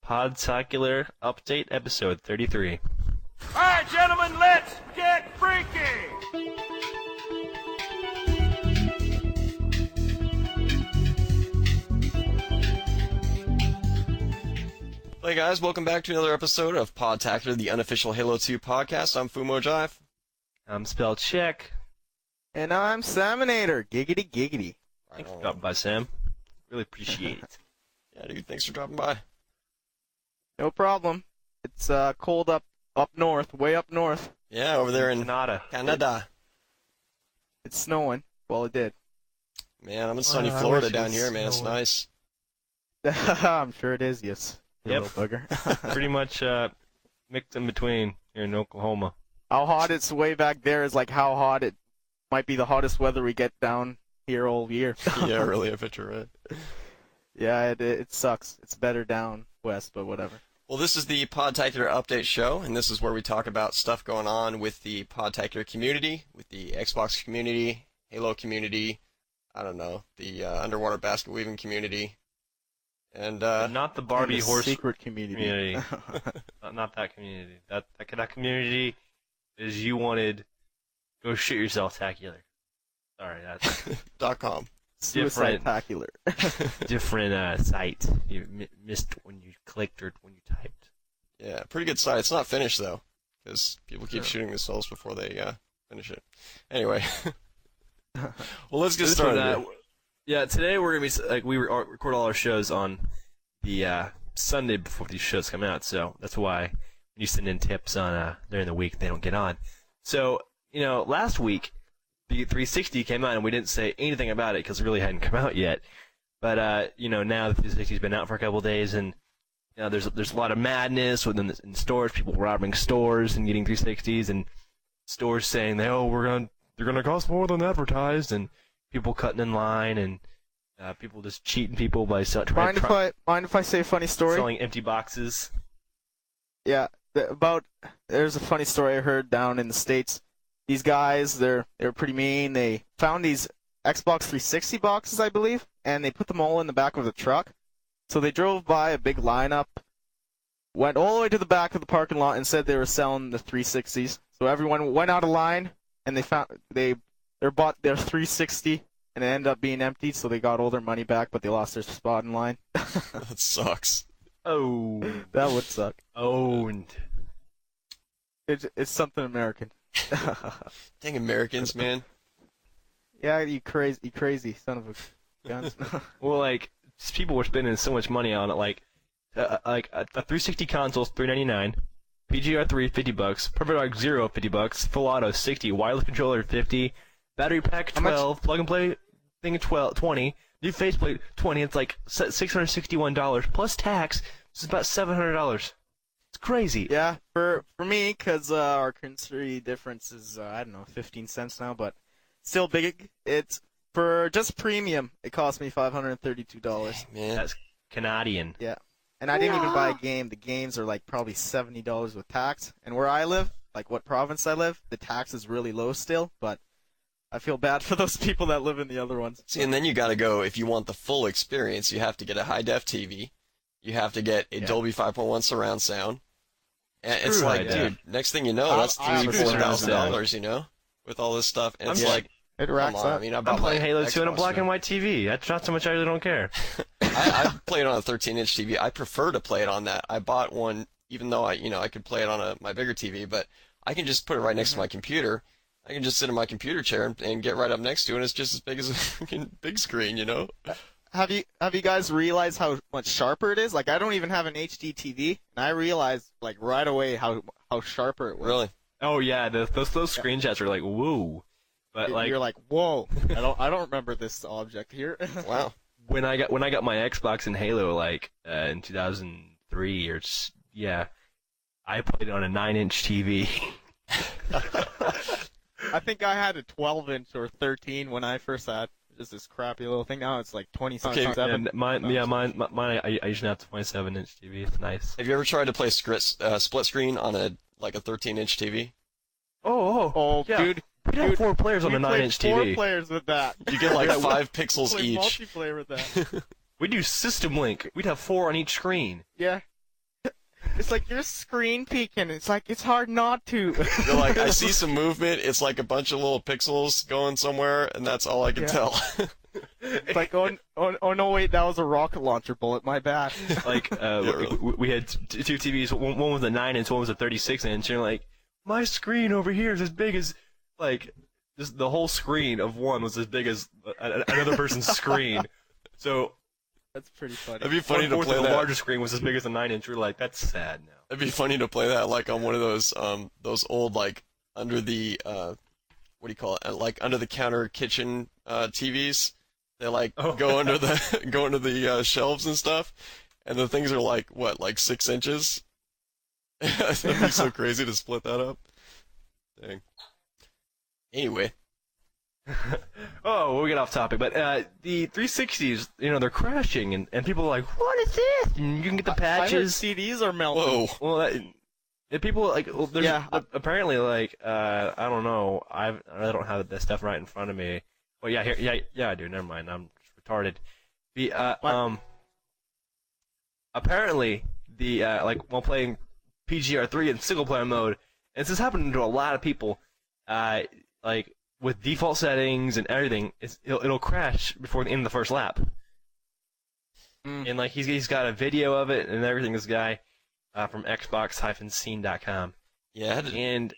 Podtacular Update Episode 33. Alright, gentlemen, let's get freaky! Hey guys, welcome back to another episode of Podtacular, the unofficial Halo 2 podcast. I'm Jive. I'm SpelChek. And I'm Samanator. Giggity giggity. Thanks for dropping by, Sam. Really appreciate it. Yeah, dude, thanks for dropping by. No problem. It's cold up north, way up north. Yeah, over there in Canada. It's snowing. Well, it did. Man, I'm in sunny Florida down here, man. It's nice. I'm sure it is, yes. Yep. Little bugger. Pretty much mixed in between here in Oklahoma. How hot it's way back there is like how hot it might be the hottest weather we get down here all year. Yeah, really, I bet you're right. Yeah, it sucks. It's better down west, but whatever. Well, this is the Podtacular Update Show, and this is where we talk about stuff going on with the Podtacular community, with the Xbox community, Halo community, I don't know, the underwater basket weaving community, and not the Barbie and the horse secret community. not that community. That community is you wanted go shoot yourself tacular. Sorry, that's .com. Suicide-tacular. different site. You missed when you clicked or when you typed. Yeah, pretty good site. It's not finished though, because people keep shooting themselves before they finish it. Anyway, well, let's get started. Yeah, today we're gonna be we record all our shows on the Sunday before these shows come out, so that's why when you send in tips on during the week they don't get on. So last week the 360 came out and we didn't say anything about it because it really hadn't come out yet. But now the 360's been out for a couple of days and there's a lot of madness in stores, people robbing stores and getting 360s, and stores saying they're gonna cost more than advertised, and people cutting in line, and people just cheating people by Mind if I say a funny story? Selling empty boxes. Yeah, there's a funny story I heard down in the States. These guys, they're pretty mean. They found these Xbox 360 boxes, I believe, and they put them all in the back of the truck. So they drove by a big lineup, went all the way to the back of the parking lot, and said they were selling the 360s. So everyone went out of line, and they bought their 360, and it ended up being empty. So they got all their money back, but they lost their spot in line. That sucks. Oh, that would suck. Owned. It's something American. Dang Americans, man. Yeah, you crazy son of a gun. Well, people were spending so much money on it. Like a 360 console's $399, PGR3 $50, Perfect Dark Zero $50, Full Auto $60, wireless controller $50, battery pack $12, plug and play thing $20, new faceplate $20. It's like $661 plus tax. It's about $700. It's crazy. Yeah, for me, because our currency difference is, 15 cents now, but still big. It's for just premium, it cost me $532. Man. That's Canadian. Yeah. And I didn't even buy a game. The games are probably $70 with tax. And where I live, what province I live, the tax is really low still, but I feel bad for those people that live in the other ones. See, and then you gotta go, if you want the full experience, you have to get a high-def TV. You have to get a Dolby 5.1 surround sound. And it's dude, next thing you know, that's $3,000-$4,000, with all this stuff. And it's it racks up. I'm playing Halo 2 on a black and white TV. That's not so much I really don't care. I play it on a 13-inch TV. I prefer to play it on that. I bought one, even though I could play it on my bigger TV, but I can just put it right next to my computer. I can just sit in my computer chair and get right up next to it, and it's just as big as a freaking big screen, Have you guys realized how much sharper it is? I don't even have an HD TV, and I realized right away how sharper it was. Really? Oh yeah, those screenshots are woo. But you're like, whoa! I don't remember this object here. Wow. When I got my Xbox in Halo in 2003 I played it on a 9-inch TV. I think I had a 12-inch or 13 when I first had just this crappy little thing. Now it's 27. And mine. I usually have a 27-inch TV. It's nice. Have you ever tried to play split screen on a 13-inch TV? Oh, yeah. dude. We'd have 4 players on a 9-inch TV. 4 players with that. You get 5 pixels each. Multiplayer with that. We do System Link. We'd have 4 on each screen. Yeah. It's like your screen peeking. It's like it's hard not to. You're like, I see some movement. It's like a bunch of little pixels going somewhere, and that's all I can tell. It's like, oh no, wait, that was a rocket launcher bullet. My bad. Like, we had two TVs. One was a 9-inch, one was a 36-inch. And you're like, my screen over here is as big as, like, just the whole screen of one was as big as another person's screen. So That's pretty funny. It'd be funny to play the that. larger screen was as big as a 9-inch. You're like, that's sad now. It'd be funny to play that like on one of those old like under the what do you call it? Like under the counter kitchen TVs. They like go under the shelves and stuff, and the things are like what, like 6 inches. That'd be so crazy to split that up. Dang. Anyway. Oh, we'll get off topic, but the 360s, they're crashing, and people are like, what is this? And you can get the patches. I heard CDs are melting. Whoa. Well, and people like, well, there's apparently like, I don't know, I don't have that stuff right in front of me. Well, yeah, I do. Never mind, I'm retarded. The apparently the like while playing PGR3 in single player mode, and this is happening to a lot of people, like with default settings and everything, it'll crash before the end of the first lap. And like he's got a video of it and everything. This guy from Xbox-scene.com. Yeah. And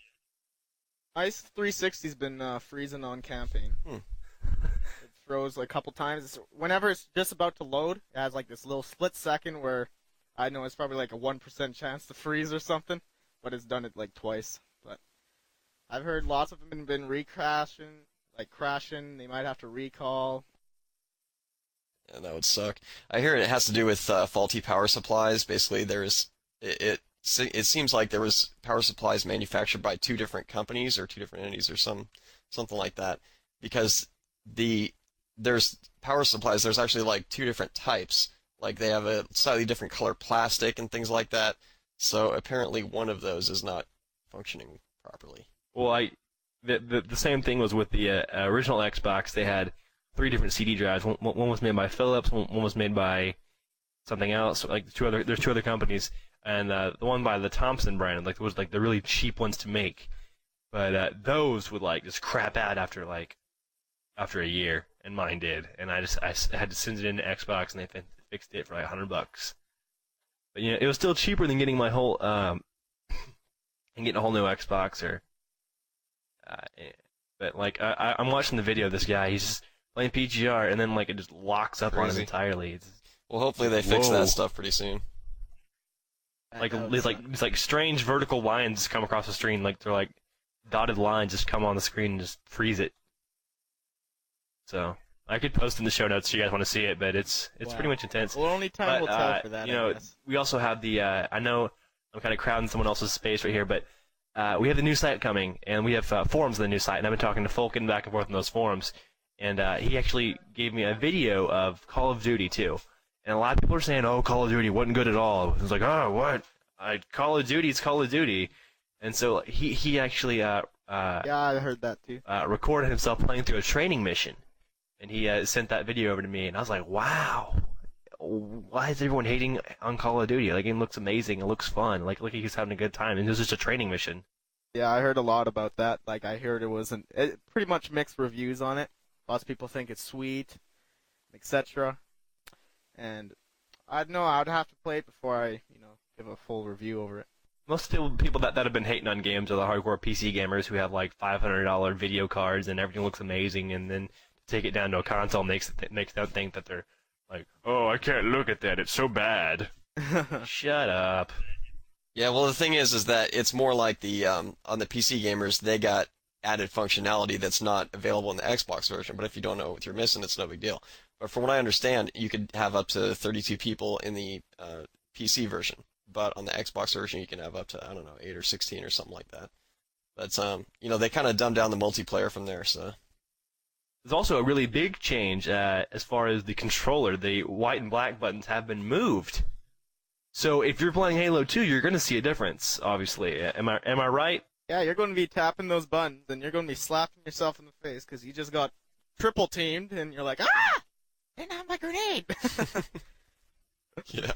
Ice 360's been freezing on campaign. It froze like a couple times. Whenever it's just about to load, it has like this little split second where I know it's probably like a 1% chance to freeze or something, but it's done it like twice. But I've heard lots of them have been recrashing, like crashing. They might have to recall. Yeah, that would suck. I hear it has to do with faulty power supplies. Basically, it seems like there was power supplies manufactured by two different companies or two different entities or something like that. Because there's power supplies. There's actually like two different types. Like they have a slightly different color plastic and things like that. So apparently one of those is not functioning properly. well, the same thing was with the original Xbox. They had 3 different CD drives. One was made by Philips. One was made by something else. Like there's 2 other companies, and the one by the Thompson brand was like the really cheap ones to make. But those would like just crap out after a year, and mine did. And I had to send it into Xbox, and they fixed it for like $100. But it was still cheaper than getting my whole and getting a whole new Xbox or. But like I'm watching the video of this guy. He's just playing PGR, and then like it just locks up on him entirely. Well, hopefully they fix that stuff pretty soon. Like it's like strange vertical lines come across the screen. Like they're like dotted lines just come on the screen and just freeze it. So I could post in the show notes if you guys want to see it, but it's pretty much intense. Well, only time will tell for that. I guess. We also have the. I know I'm kind of crowding someone else's space right here, but we have the new site coming, and we have forums on the new site, and I've been talking to Fulkin back and forth on those forums, and he actually gave me a video of Call of Duty 2. And a lot of people are saying, "Oh, Call of Duty wasn't good at all." It was like, "Oh, what? Call of Duty is Call of Duty," and so he actually Yeah, I heard that too. recorded himself playing through a training mission, and he sent that video over to me, and I was like, "Wow, why is everyone hating on Call of Duty? Like, the game looks amazing, it looks fun, like he's having a good time, and it was just a training mission." Yeah, I heard a lot about that. Like, I heard it was pretty much mixed reviews on it. Lots of people think it's sweet, etc. And I'd have to play it before I, give a full review over it. Most people that have been hating on games are the hardcore PC gamers who have like $500 video cards and everything looks amazing, and then to take it down to a console makes them think that they're like, "Oh, I can't look at that, it's so bad." Shut up. Yeah, well, the thing is that it's more like the on the PC gamers, they got added functionality that's not available in the Xbox version. But if you don't know what you're missing, it's no big deal. But from what I understand, you could have up to 32 people in the PC version. But on the Xbox version, you can have up to, I don't know, 8 or 16 or something like that. But they kind of dumbed down the multiplayer from there. So there's also a really big change as far as the controller. The white and black buttons have been moved. So if you're playing Halo 2, you're going to see a difference, obviously. Am I right? Yeah, you're going to be tapping those buttons, and you're going to be slapping yourself in the face because you just got triple teamed, and you're like, "Ah! Didn't have my grenade!" Yeah.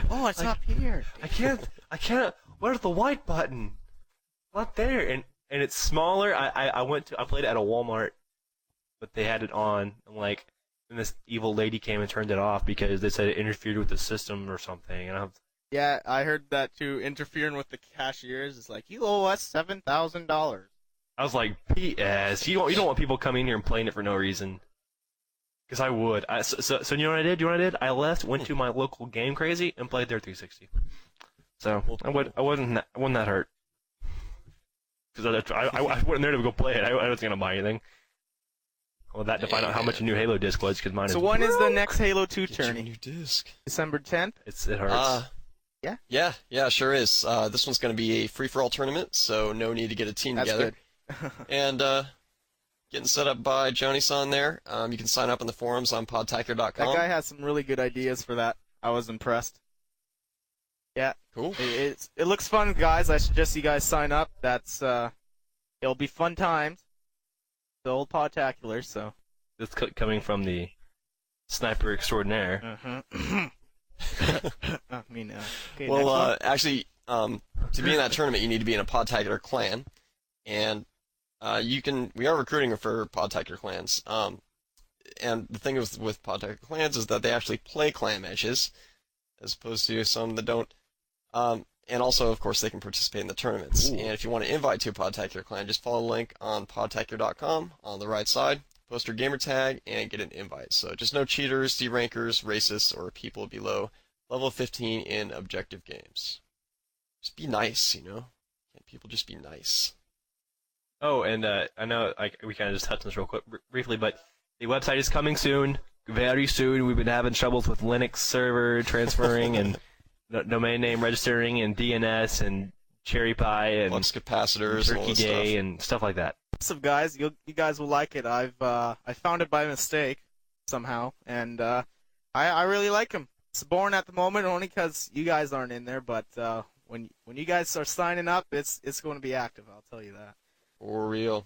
Oh, it's up here. I can't. Where's the white button? Not there. And it's smaller. I played it at a Walmart, but they had it on. And this evil lady came and turned it off because they said it interfered with the system or something. And Yeah, I heard that too. Interfering with the cashiers is like, you owe us $7,000. I was like, P.S. You don't want people coming in here and playing it for no reason. Because I would. So you know what I did? I left, went to my local Game Crazy, and played their 360. So I wasn't that hurt. Because I wasn't there to go play it. I wasn't gonna buy anything. Well, that to find out how much a new Halo disc was, because mine is. So when is the next Halo 2 Get your tourney? new disc. December 10th? It hurts. Yeah, sure is. This one's going to be a free-for-all tournament, so no need to get a team That's together. good. And getting set up by Johnny-san there. You can sign up in the forums on podtacular.com. That guy has some really good ideas for that. I was impressed. Yeah. Cool. It looks fun, guys. I suggest you guys sign up. It'll be fun times. The old Podtacular, so. That's coming from the sniper extraordinaire. Okay, Well, actually, to be in that tournament, you need to be in a Podtacular clan, and we are recruiting for Podtacular clans. And the thing with Podtacular clans is that they actually play clan matches, as opposed to some that don't. And also, of course, they can participate in the tournaments. Ooh. And if you want to invite to a Podtacular clan, just follow the link on podtacular.com on the right side, post your gamer tag, and get an invite. So just no cheaters, D-rankers, racists, or people below level 15 in objective games. Just be nice, you know? Can't people just be nice? Oh, and I know we kind of just touched on this real quick, briefly, but the website is coming soon, very soon. We've been having troubles with Linux server transferring and domain name registering and DNS and Cherry Pie and Flux capacitors and all Turkey this Day stuff. and stuff like that. Awesome, guys. You guys will like it. I found it by mistake somehow, and I really like them. It's boring at the moment only because you guys aren't in there, but when you guys are signing up, it's going to be active. I'll tell you that. For real.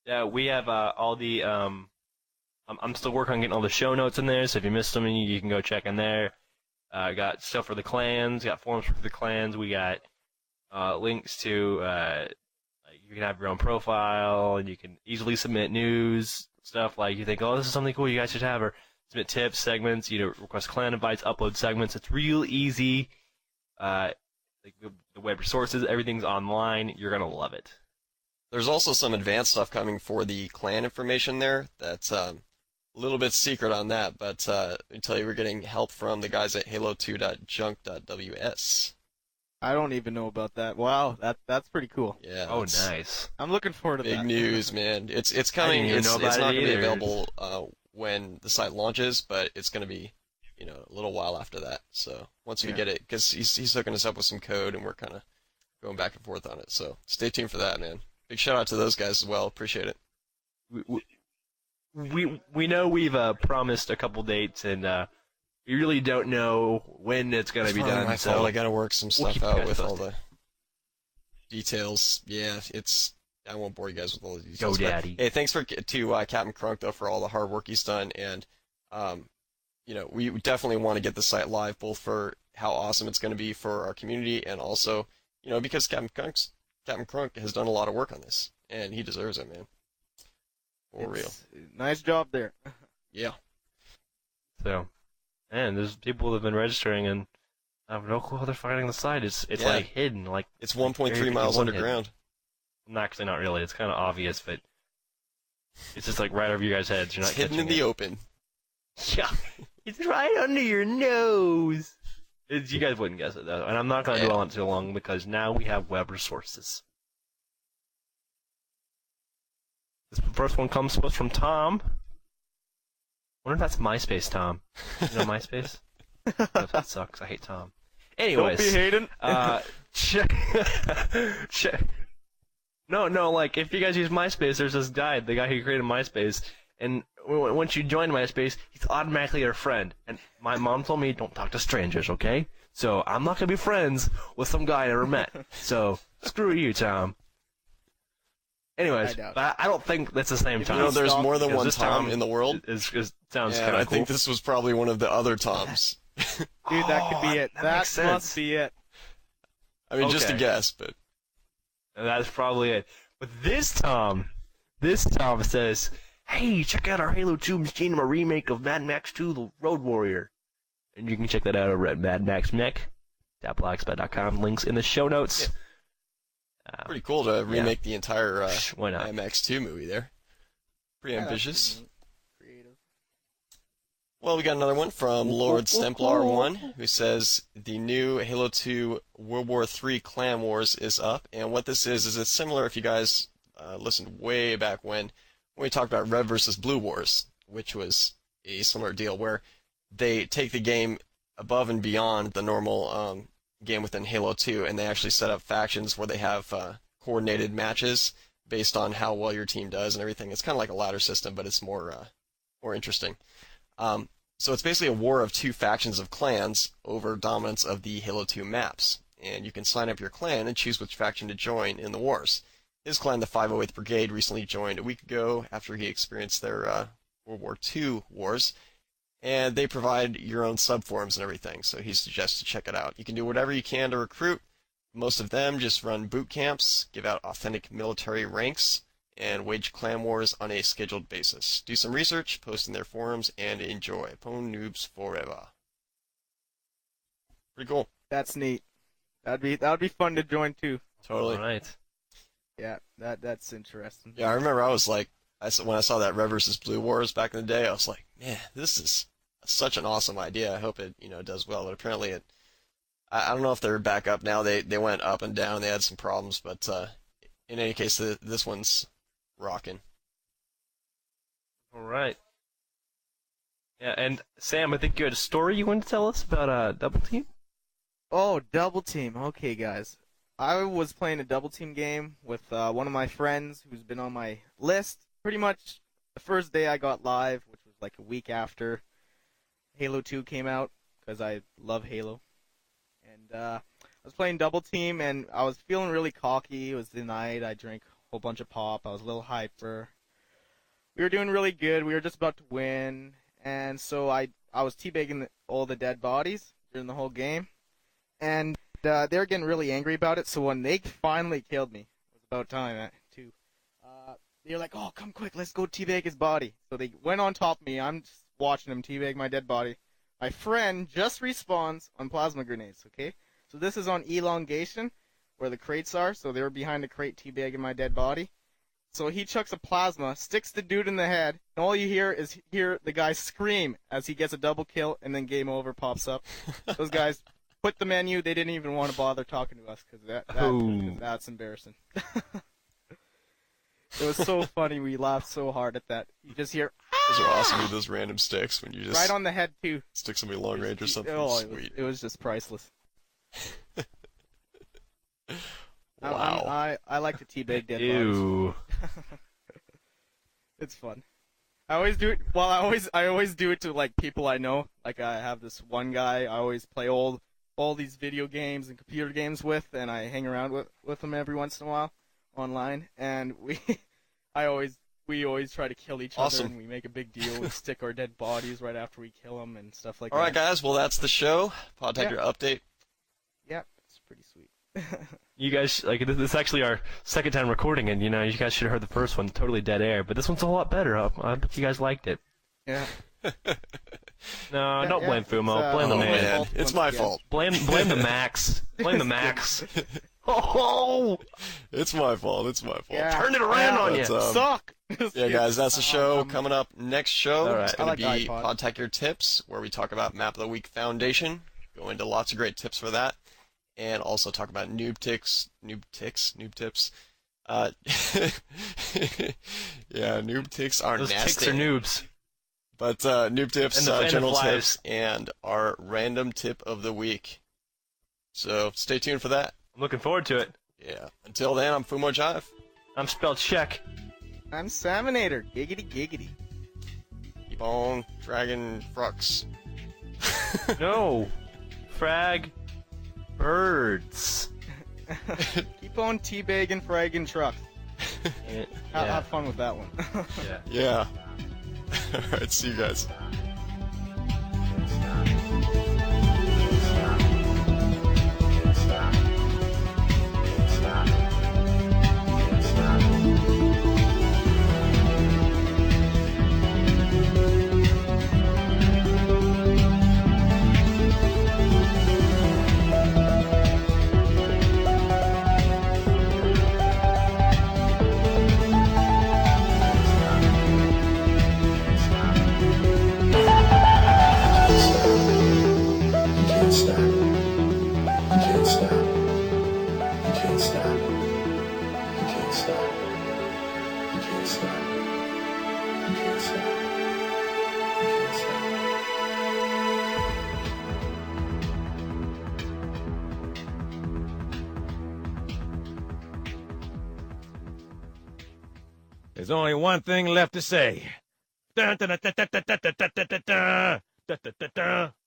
Yeah, we have all the. I'm still working on getting all the show notes in there, so if you missed them, you can go check in there. Got stuff for the clans, got forums for the clans, we got links to you can have your own profile, and you can easily submit news, stuff like you think, oh, this is something cool you guys should have, or submit tips, segments, request clan invites, upload segments. It's real easy. The web resources, everything's online. You're going to love it. There's also some advanced stuff coming for the clan information there that's a little bit secret on that, but until you were getting help from the guys at halo2.junk.ws. I don't even know about that. Wow, that's pretty cool. Yeah. Oh, nice. I'm looking forward to Big that. news, man. It's coming. even It's know not about going it to be either. available when the site launches, but it's going to be a little while after that. So once we get it, because he's hooking us up with some code, and we're kind of going back and forth on it. So stay tuned for that, man. Big shout out to those guys as well. Appreciate it. We know we've promised a couple dates, and we really don't know when it's going to be done. My fault. I got to work some we'll stuff keep you out guys with all posted. the details. Yeah, I won't bore you guys with all the details. Go, but, Daddy. hey, thanks to Captain Crunk though for all the hard work he's done, and we definitely want to get the site live, both for how awesome it's going to be for our community, and also because Captain Crunk has done a lot of work on this, and he deserves it, man. For real. Nice job there. Yeah. So, man, there's people that have been registering, and I have no clue how they're finding the site. It's Yeah. like hidden, like It's 1.3 Area miles 51 underground. Actually, not really. It's kind of obvious, but it's just like right over your guys' heads. You're not It's hidden in catching the it. open. Yeah, it's right under your nose. You guys wouldn't guess it though, and I'm not going to dwell on it too long because now we have web resources. This first one comes to us from Tom. I wonder if that's MySpace, Tom. You know MySpace? That sucks. I hate Tom. Anyways, Don't be hating. check. No, like if you guys use MySpace, there's this guy, the guy who created MySpace, and once you join MySpace, he's automatically your friend. And my mom told me, don't talk to strangers, okay? So I'm not gonna be friends with some guy I never met. So screw you, Tom. Anyways, I don't think that's the same Tom. There's more than one this Tom in the world. It sounds And kind I of cool. think this was probably one of the other Toms. Dude, that could be it. that That makes sense. must be it. I mean, just a Okay. guess, but That's probably it. But this Tom says, "Hey, check out our Halo 2 machine, a remake of Mad Max 2: The Road Warrior." And you can check that out over at Mad Max Mech. Blogspot.com. Links in the show notes. pretty cool to remake the entire Why not? MX2 movie there. Pretty ambitious. Creative. Well, we got another one from Lord Stemplar1, who says the new Halo 2 World War III Clan Wars is up. And what this is it's similar if you guys listened way back when we talked about Red versus Blue Wars, which was a similar deal where they take the game above and beyond the normal game within Halo 2, and they actually set up factions where they have coordinated matches based on how well your team does and everything. It's kind of like a ladder system, but it's more interesting. So it's basically a war of two factions of clans over dominance of the Halo 2 maps, and you can sign up your clan and choose which faction to join in the wars. His clan, the 508th Brigade, recently joined a week ago after he experienced their World War II wars, and they provide your own subforums and everything, so he suggests to check it out. You can do whatever you can to recruit. Most of them just run boot camps, give out authentic military ranks, and wage clan wars on a scheduled basis. Do some research, post in their forums, and enjoy. Pwn noobs forever. Pretty cool. That's neat. That'd be fun to join too. Totally. All right. Yeah, that's interesting. Yeah, I remember I was like, when I saw that Red vs. Blue Wars back in the day, I was like, man, this is such an awesome idea. I hope it does well. But apparently I don't know if they're back up now. They went up and down. They had some problems, but in any case, this one's rocking. All right. Yeah, and Sam, I think you had a story you wanted to tell us about Double Team? Oh, Double Team. Okay, guys. I was playing a Double Team game with one of my friends who's been on my list pretty much the first day I got live, which was like a week after Halo 2 came out, because I love Halo. And I was playing Double Team, and I was feeling really cocky. It was the night. I drank a whole bunch of pop. I was a little hyper. We were doing really good. We were just about to win. And so I was teabagging all the dead bodies during the whole game. And they were getting really angry about it. So when they finally killed me, it was about time, too. They were like, "Oh, come quick, let's go teabag his body." So they went on top of me. I'm just watching them teabag my dead body. My friend just respawns on plasma grenades, okay? So this is on elongation, where the crates are. So they were behind the crate teabagging my dead body. So he chucks a plasma, sticks the dude in the head, and all you hear is the guy scream as he gets a double kill, and then game over pops up. Those guys quit the menu. They didn't even want to bother talking to us because that's embarrassing. It was so funny. We laughed so hard at that. You just hear Those are awesome with those random sticks when you just right on the head too. stick somebody long range or something. Oh, Sweet. it was just priceless. Wow. I like to teabag dead bodies. Ew. It's fun. I always do it. Well, I always do it to like people I know. Like I have this one guy I always play all these video games and computer games with, and I hang around with him every once in a while online. And we always try to kill each Awesome. other, and we make a big deal. We stick our dead bodies right after we kill them and stuff like All right, that. guys. Well, that's the show. Podtacular update. Yep, it's pretty sweet. You guys, this is actually our second time recording, and you guys should have heard the first one, totally dead air. But this one's a lot better. I bet you guys liked it. Yeah. No, don't blame Fumo. It's, Blame the Oh man. man, it's my fault. Blame the Max. Blame the Max. Oh, It's my fault. It's my fault. Yeah. turn it around on you. But, Suck. yeah, guys, that's the show. Coming up next show All right. is going I to like be iPod. Podtacular Tips, where we talk about Map of the Week Foundation. Go into lots of great tips for that, and also talk about noob tips. Yeah, noob ticks are Those nasty. ticks are noobs. But noob tips, And the general flies. tips, and our random tip of the week. So stay tuned for that. I'm looking forward to it. Yeah. Until then, I'm Fumo Jive. I'm SpelChek. I'm Samanator. Giggity giggity. Keep on dragging frucks. No, frag birds. Keep on teabagging, fragging trucks. Yeah. Have fun with that one. Yeah. Yeah. All right. See you guys. can't stop. You can't stop. You can't stop. You can't stop. You can't stop. You can't stop. You can't stop. There's only one thing left to say. Dun, dun, dun, dun, dun, dun, dun, dun, dun, dun, dun, dun, dun, dun.